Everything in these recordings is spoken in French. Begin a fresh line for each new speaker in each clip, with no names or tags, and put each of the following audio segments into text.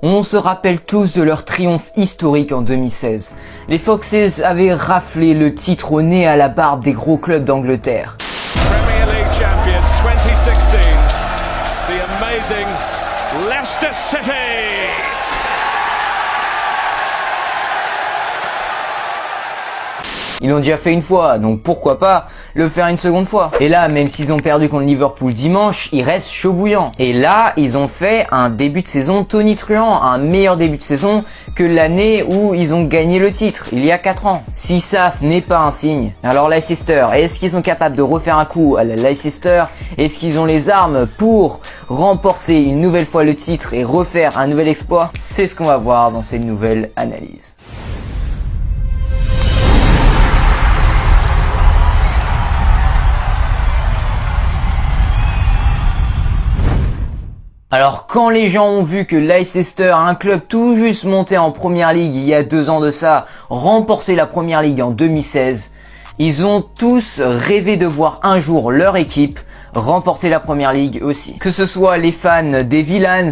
On se rappelle tous de leur triomphe historique en 2016. Les Foxes avaient raflé le titre au nez à la barbe des gros clubs d'Angleterre.
Premier League champions 2016, the amazing Leicester City.
Ils l'ont déjà fait une fois, donc pourquoi pas le faire une seconde fois. Et là, même s'ils ont perdu contre Liverpool dimanche, ils restent chaud bouillant. Et là, ils ont fait un début de saison tonitruant, un meilleur début de saison que l'année où ils ont gagné le titre, il y a 4 ans. Si ça, ce n'est pas un signe, alors Leicester, est-ce qu'ils sont capables de refaire un coup à la Leicester? Est-ce qu'ils ont les armes pour remporter une nouvelle fois le titre et refaire un nouvel exploit? C'est ce qu'on va voir dans cette nouvelle analyse. Alors quand les gens ont vu que Leicester, un club tout juste monté en Première Ligue il y a 2 ans de ça, remportait la Première Ligue en 2016, ils ont tous rêvé de voir un jour leur équipe remporter la Première Ligue aussi. Que ce soit les fans des Villains,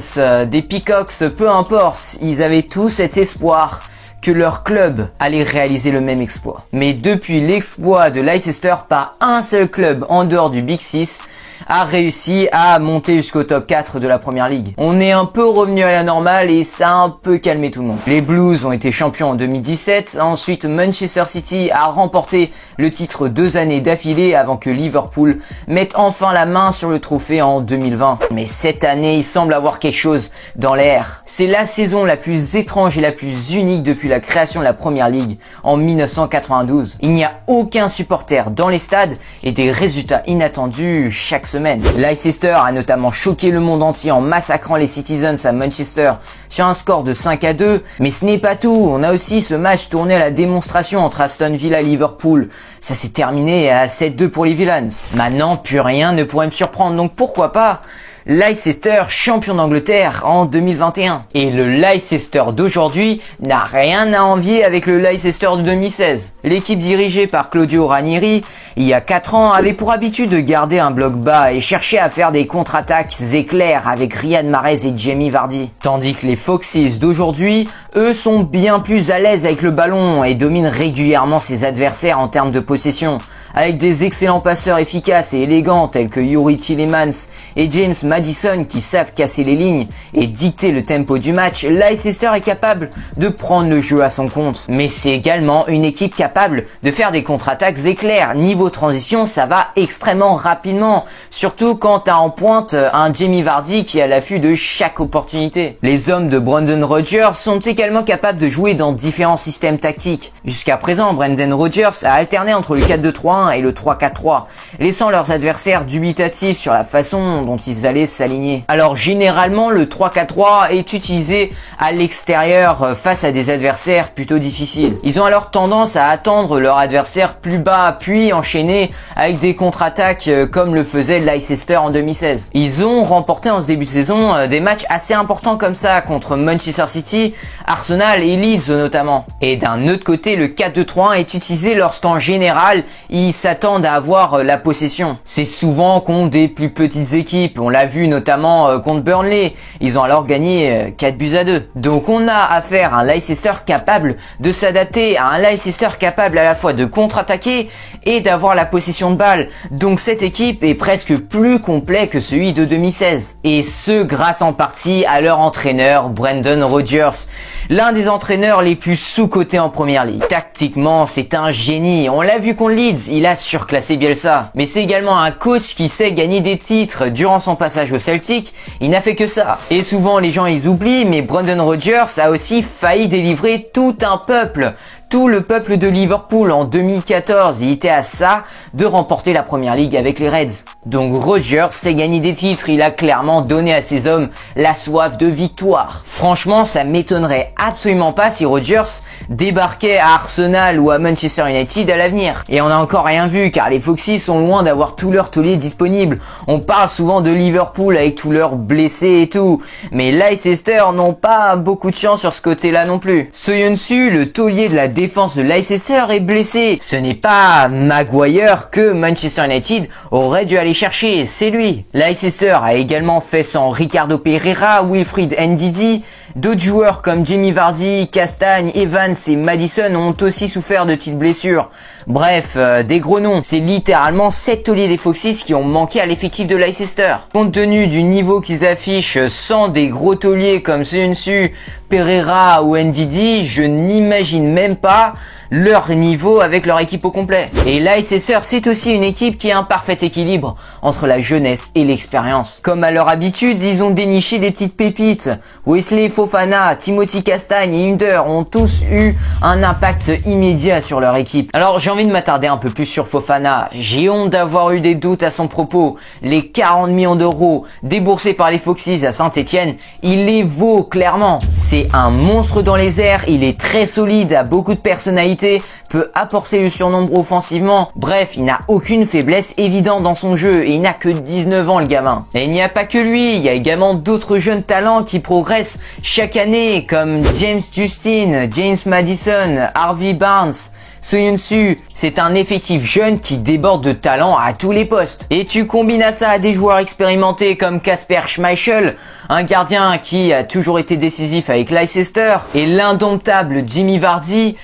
des Peacocks, peu importe, ils avaient tous cet espoir que leur club allait réaliser le même exploit. Mais depuis l'exploit de Leicester, pas un seul club en dehors du Big Six a réussi à monter jusqu'au top 4 de la Première Ligue. On est un peu revenu à la normale et ça a un peu calmé tout le monde. Les Blues ont été champions en 2017, ensuite Manchester City a remporté le titre 2 années d'affilée avant que Liverpool mette enfin la main sur le trophée en 2020. Mais cette année, il semble avoir quelque chose dans l'air. C'est la saison la plus étrange et la plus unique depuis la création de la Première Ligue en 1992. Il n'y a aucun supporter dans les stades et des résultats inattendus chaque semaine. Leicester a notamment choqué le monde entier en massacrant les Citizens à Manchester sur un score de 5-2. Mais ce n'est pas tout, on a aussi ce match tourné à la démonstration entre Aston Villa et Liverpool. Ça s'est terminé à 7-2 pour les Villains. Maintenant, plus rien ne pourrait me surprendre, donc pourquoi pas Leicester champion d'Angleterre en 2021. Et le Leicester d'aujourd'hui n'a rien à envier avec le Leicester de 2016. L'équipe dirigée par Claudio Ranieri, il y a 4 ans, avait pour habitude de garder un bloc bas et chercher à faire des contre-attaques éclairs avec Riyad Mahrez et Jamie Vardy. Tandis que les Foxes d'aujourd'hui, eux, sont bien plus à l'aise avec le ballon et dominent régulièrement ses adversaires en termes de possession, avec des excellents passeurs efficaces et élégants tels que Youri Tielemans et James Maddison qui savent casser les lignes et dicter le tempo du match. Leicester est capable de prendre le jeu à son compte. Mais c'est également une équipe capable de faire des contre-attaques éclairs. Niveau transition, ça va extrêmement rapidement. Surtout quand t'as en pointe un Jamie Vardy qui est à l'affût de chaque opportunité. Les hommes de Brendan Rodgers sont également capables de jouer dans différents systèmes tactiques. Jusqu'à présent, Brendan Rodgers a alterné entre le 4-2-3-1 et le 3-4-3, laissant leurs adversaires dubitatifs sur la façon dont ils allaient s'aligner. Alors généralement, le 3-4-3 est utilisé à l'extérieur face à des adversaires plutôt difficiles. Ils ont alors tendance à attendre leur adversaire plus bas, puis enchaîner avec des contre-attaques comme le faisait Leicester en 2016. Ils ont remporté en ce début de saison des matchs assez importants comme ça contre Manchester City, Arsenal et Leeds notamment. Et d'un autre côté, le 4-2-3-1 est utilisé lorsqu'en général, ils s'attendent à avoir la possession. C'est souvent contre des plus petites équipes. On l'a vu notamment contre Burnley. Ils ont alors gagné 4-2. Donc on a affaire à un Leicester capable de s'adapter, à un Leicester capable à la fois de contre-attaquer et d'avoir la possession de balle. Donc cette équipe est presque plus complet que celui de 2016. Et ce grâce en partie à leur entraîneur Brendan Rodgers, l'un des entraîneurs les plus sous-cotés en Première Ligue. Tactiquement, c'est un génie. On l'a vu contre Leeds, il a surclassé Bielsa. Mais c'est également un coach qui sait gagner des titres. Durant son passage au Celtic, il n'a fait que ça. Et souvent les gens ils oublient, mais Brendan Rodgers a aussi failli délivrer tout un peuple. Tout le peuple de Liverpool en 2014, il était à ça de remporter la Première Ligue avec les Reds. Donc Rodgers sait gagner des titres, il a clairement donné à ses hommes la soif de victoire. Franchement, ça m'étonnerait absolument pas si Rodgers débarquait à Arsenal ou à Manchester United à l'avenir. Et on n'a encore rien vu car les Foxes sont loin d'avoir tous leurs tauliers disponibles. On parle souvent de Liverpool avec tous leurs blessés et tout, mais Leicester n'ont pas beaucoup de chance sur ce côté-là non plus. Soyuncu, le taulier de la défense de Leicester, est blessé. Ce n'est pas Maguire que Manchester United aurait dû aller chercher, c'est lui. Leicester a également fait sans Ricardo Pereira, Wilfried Ndidi, D'autres joueurs comme Jamie Vardy, Castagne, Evans et Madison ont aussi souffert de petites blessures. Bref, des gros noms. C'est littéralement 7 tauliers des Foxes qui ont manqué à l'effectif de Leicester. Compte tenu du niveau qu'ils affichent sans des gros tauliers comme Söyüncü, Pereira ou Ndidi, je n'imagine même pas leur niveau avec leur équipe au complet. Et Leicester, c'est aussi une équipe qui a un parfait équilibre entre la jeunesse et l'expérience. Comme à leur habitude, ils ont déniché des petites pépites. Wesley Fofana, Timothy Castagne et Under ont tous eu un impact immédiat sur leur équipe. Alors j'ai envie de m'attarder un peu plus sur Fofana. J'ai honte d'avoir eu des doutes à son propos. Les 40 millions d'euros déboursés par les Foxes à Saint-Etienne, il les vaut clairement. C'est un monstre dans les airs, il est très solide, a beaucoup de personnalité, peut apporter le surnombre offensivement. Bref, il n'a aucune faiblesse évidente dans son jeu et il n'a que 19 ans le gamin. Et il n'y a pas que lui, il y a également d'autres jeunes talents qui progressent chaque année comme James Justin, James Madison, Harvey Barnes, Söyüncü. C'est un effectif jeune qui déborde de talent à tous les postes. Et tu combines à ça des joueurs expérimentés comme Kasper Schmeichel, un gardien qui a toujours été décisif avec Leicester, et l'indomptable Jamie Vardy,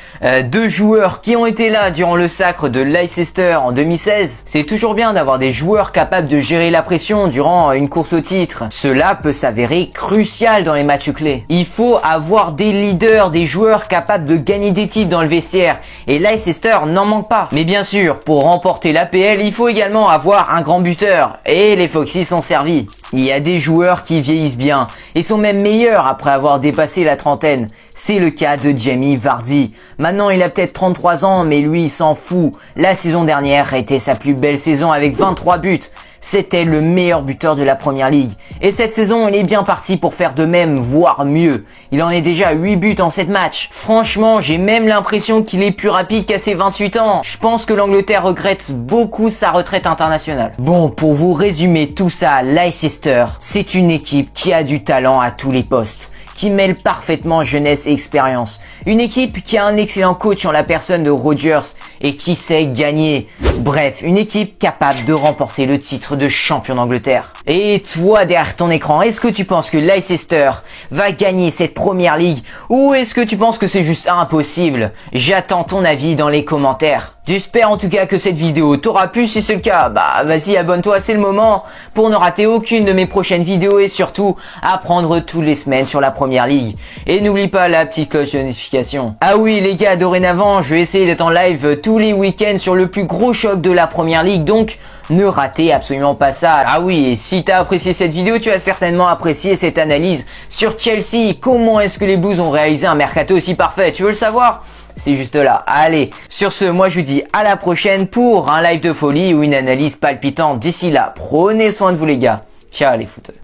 deux joueurs qui ont été là durant le sacre de Leicester en 2016. C'est toujours bien d'avoir des joueurs capables de gérer la pression durant une course au titre. Cela peut s'avérer crucial dans les matchs clés. Il faut avoir des leaders, des joueurs capables de gagner des titres dans le vestiaire. Et Leicester n'en manque pas. Mais bien sûr, pour remporter l'APL, il faut également avoir un grand buteur. Et les Foxes sont servis. Il y a des joueurs qui vieillissent bien et sont même meilleurs après avoir dépassé la trentaine. C'est le cas de Jamie Vardy. Maintenant, il a peut-être 33 ans, mais lui, il s'en fout. La saison dernière était sa plus belle saison avec 23 buts. C'était le meilleur buteur de la Première Ligue. Et cette saison, il est bien parti pour faire de même, voire mieux. Il en est déjà à 8 buts en 7 matchs. Franchement, j'ai même l'impression qu'il est plus rapide qu'à ses 28 ans. Je pense que l'Angleterre regrette beaucoup sa retraite internationale. Bon, pour vous résumer tout ça, Leicester, c'est une équipe qui a du talent à tous les postes, qui mêle parfaitement jeunesse et expérience. Une équipe qui a un excellent coach en la personne de Rodgers et qui sait gagner. Bref, une équipe capable de remporter le titre de champion d'Angleterre. Et toi, derrière ton écran, est-ce que tu penses que Leicester va gagner cette Première Ligue ou est-ce que tu penses que c'est juste impossible? J'attends ton avis dans les commentaires. J'espère en tout cas que cette vidéo t'aura plu. Si c'est le cas, bah vas-y, abonne-toi, c'est le moment pour ne rater aucune de mes prochaines vidéos et surtout apprendre tous les semaines sur la Première Ligue. Et n'oublie pas la petite cloche de notification. Ah oui les gars, dorénavant je vais essayer d'être en live tous les week-ends sur le plus gros choc de la Première Ligue, donc ne ratez absolument pas ça. Ah oui, et si t'as apprécié cette vidéo, tu as certainement apprécié cette analyse sur Chelsea. Comment est-ce que les Blues ont réalisé un mercato aussi parfait? Tu veux le savoir? C'est juste là. Allez, sur ce, moi je vous dis à la prochaine pour un live de folie ou une analyse palpitante. D'ici là, prenez soin de vous les gars. Ciao les footeux.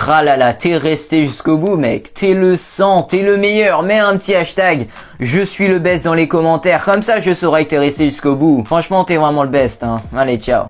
Ah là là, t'es resté jusqu'au bout mec, t'es le sang, t'es le meilleur. Mets un petit hashtag, je suis le best dans les commentaires, comme ça je saurai que t'es resté jusqu'au bout. Franchement t'es vraiment le best hein. Allez ciao.